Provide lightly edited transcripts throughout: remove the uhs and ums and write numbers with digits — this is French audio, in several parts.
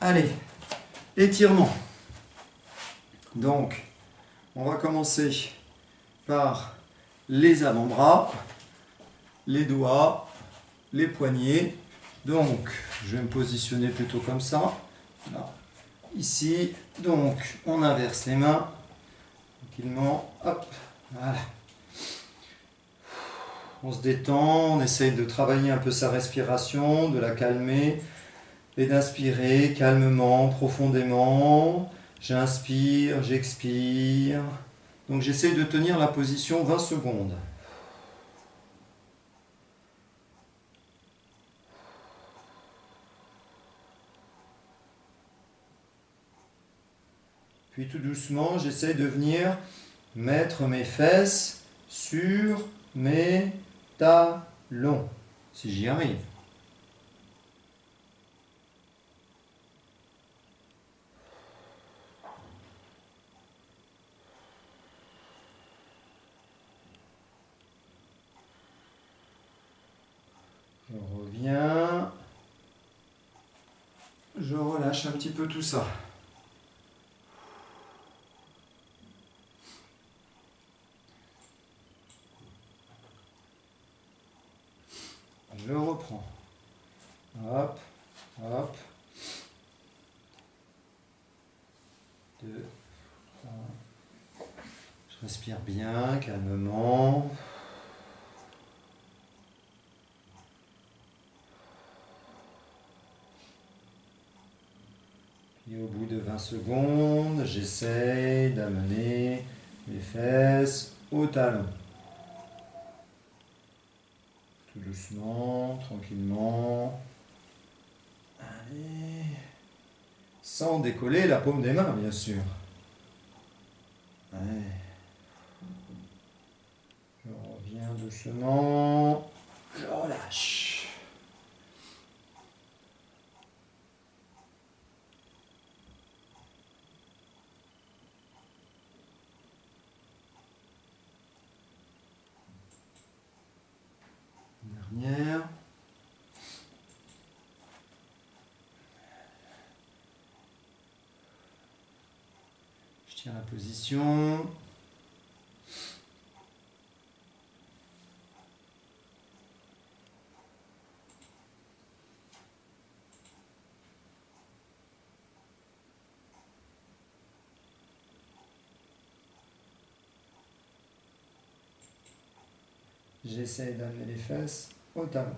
Allez, étirement. Donc, on va commencer par les avant-bras, les doigts, les poignets. Donc, je vais me positionner plutôt comme ça. Là, ici. Donc, on inverse les mains. Tranquillement. Hop. Voilà. On se détend, on essaye de travailler un peu sa respiration, de la calmer et d'inspirer calmement, profondément. J'inspire, j'expire. Donc j'essaye de tenir la position 20 secondes. Puis tout doucement, j'essaye de venir mettre mes fesses sur mes talons, si j'y arrive. Je reviens. Je relâche un petit peu tout ça. Je reprends. Hop, hop. 2, 3. Je respire bien, calmement. Et au bout de 20 secondes, j'essaye d'amener mes fesses au talon. Tout doucement, tranquillement. Allez. Sans décoller la paume des mains, bien sûr. Allez. Je reviens doucement. Je relâche. Dernière. Je tiens la position. J'essaye d'amener les fesses au talon.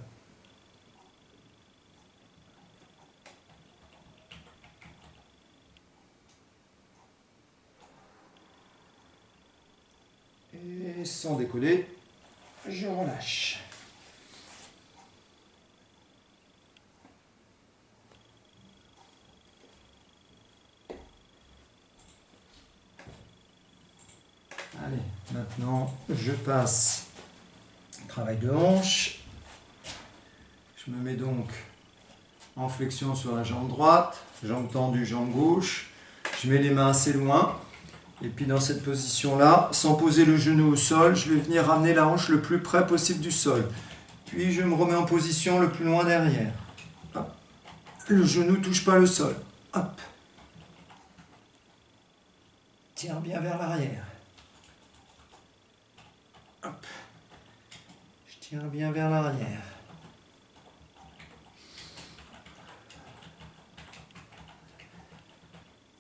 Et sans décoller, je relâche. Allez, maintenant je passe au travail de hanche. Je me mets donc en flexion sur la jambe droite, jambe tendue, jambe gauche. Je mets les mains assez loin. Et puis dans cette position-là, sans poser le genou au sol, je vais venir ramener la hanche le plus près possible du sol. Puis je me remets en position le plus loin derrière. Hop. Le genou ne touche pas le sol. Hop. Tire bien vers l'arrière. Hop. Je tire bien vers l'arrière.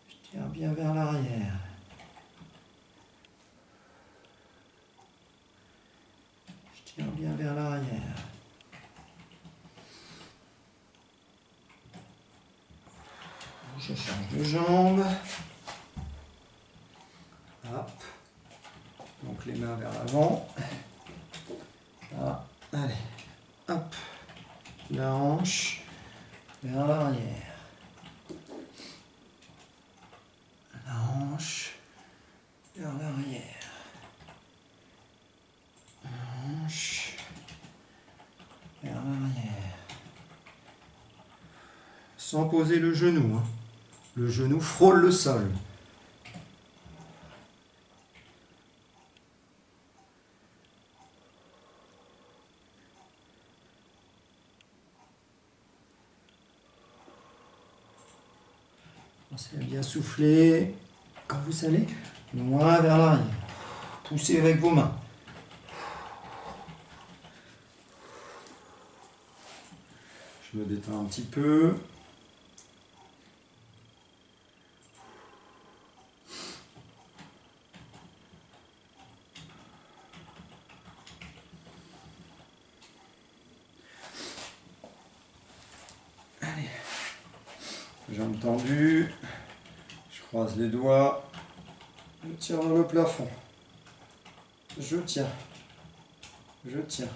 Je tire bien vers l'arrière. Je tire bien vers l'arrière. Je change de jambe. Hop. Donc les mains vers l'avant. Là. Allez. Hop. La hanche vers l'arrière. La hanche vers l'arrière. La hanche vers l'arrière. Sans poser le genou. Hein. Le genou frôle le sol. Pensez à bien souffler quand vous allez loin vers l'arrière. Poussez avec vos mains. Je me détends un petit peu. Allez. Jambes tendues. Je croise les doigts. Je tire vers le plafond. Je tiens. Je tiens.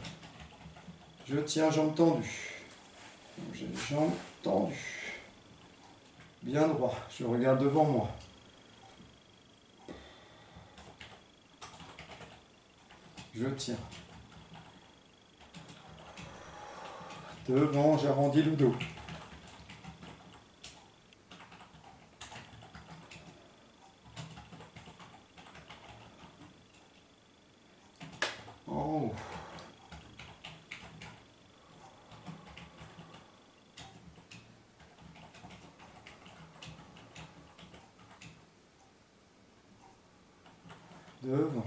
Je tiens, jambes tendues. J'ai les jambes tendues. Bien droit. Je regarde devant moi. Je tiens. Devant, j'arrondis le dos. En haut. Devant.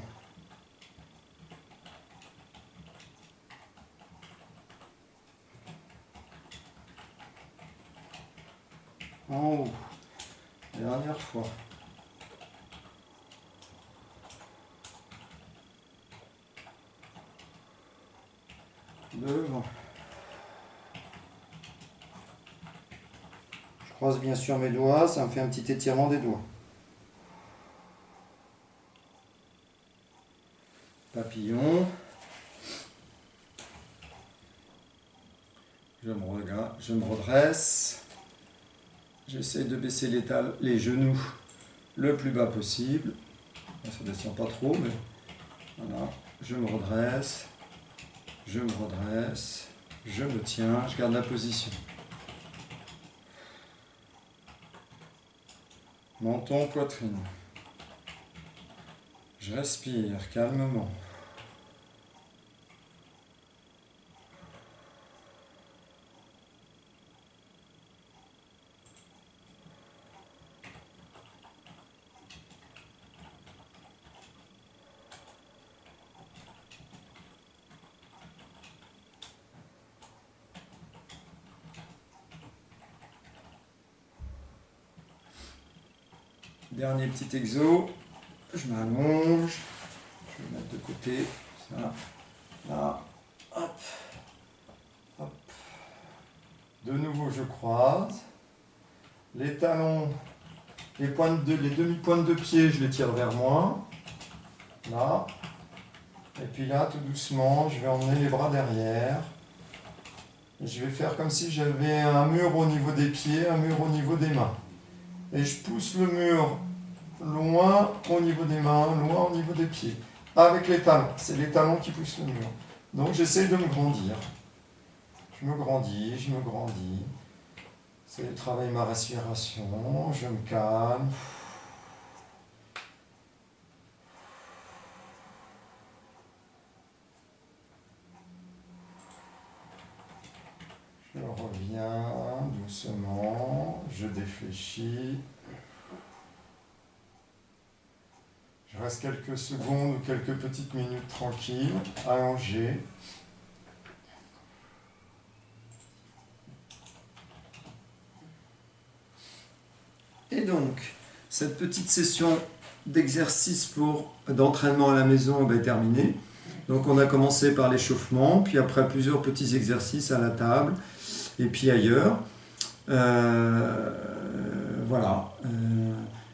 En haut. Dernière fois. Devant. Je croise bien sûr mes doigts, ça me fait un petit étirement des doigts. Papillon. Je me redresse. J'essaie de baisser les genoux le plus bas possible. Ça ne descend pas trop, mais voilà. Je me redresse. Je me redresse. Je me tiens. Je garde la position. Menton, poitrine. Je respire calmement. Dernier petit exo. Je m'allonge. Je vais mettre de côté. Ça. Là. Hop. Hop. De nouveau, je croise. Les talons, les demi-pointes de pied, je les tire vers moi. Là. Et puis là, tout doucement, je vais emmener les bras derrière. Et je vais faire comme si j'avais un mur au niveau des pieds, un mur au niveau des mains. Et je pousse le mur loin au niveau des mains, loin au niveau des pieds. Avec les talons. C'est les talons qui poussent le mur. Donc j'essaye de me grandir. Je me grandis, je me grandis. C'est de travailler ma respiration. Je me calme. Je reviens doucement. Je défléchis. Je reste quelques secondes ou quelques petites minutes tranquilles, allongé. Et donc, cette petite session d'exercice d'entraînement à la maison est terminée. Donc on a commencé par l'échauffement, puis après plusieurs petits exercices à la table et puis ailleurs. Voilà.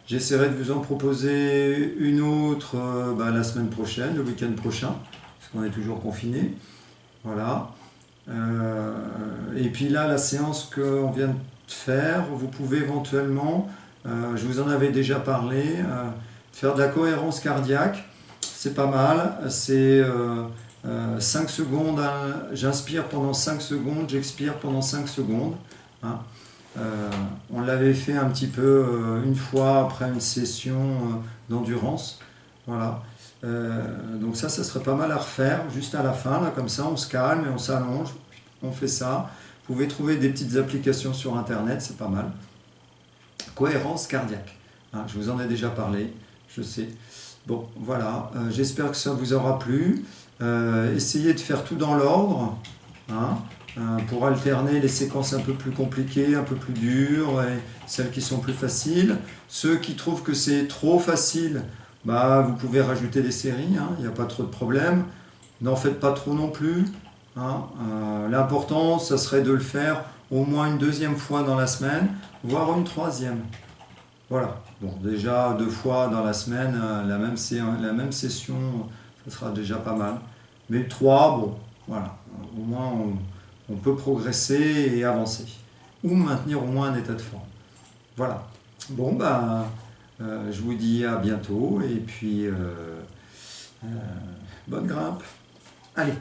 J'essaierai de vous en proposer une autre la semaine prochaine, le week-end prochain, parce qu'on est toujours confiné. Voilà. Et puis là, la séance qu'on vient de faire, vous pouvez éventuellement, je vous en avais déjà parlé, faire de la cohérence cardiaque. C'est pas mal. C'est 5 secondes, j'inspire pendant 5 secondes, j'expire pendant 5 secondes. Hein. On l'avait fait un petit peu une fois après une session d'endurance. Voilà. Donc ça serait pas mal à refaire juste à la fin, là, comme ça on se calme et on s'allonge, on fait ça. Vous pouvez trouver des petites applications sur internet, c'est pas mal. cohérence cardiaque. Hein, je vous en ai déjà parlé, je sais. Bon, voilà, j'espère que ça vous aura plu. Essayez de faire tout dans l'ordre, hein, pour alterner les séquences un peu plus compliquées, un peu plus dures, et celles qui sont plus faciles. Ceux qui trouvent que c'est trop facile, bah, vous pouvez rajouter des séries, hein, il n'y a pas trop de problème. N'en faites pas trop non plus. Hein. L'important, ça serait de le faire au moins une deuxième fois dans la semaine, voire une troisième. Voilà. Bon, déjà 2 fois dans la semaine, la même session, ça sera déjà pas mal. Mais 3, bon, voilà. Au moins, on peut progresser et avancer. Ou maintenir au moins un état de forme. Voilà. Bon, bah, je vous dis à bientôt et puis bonne grimpe. Allez.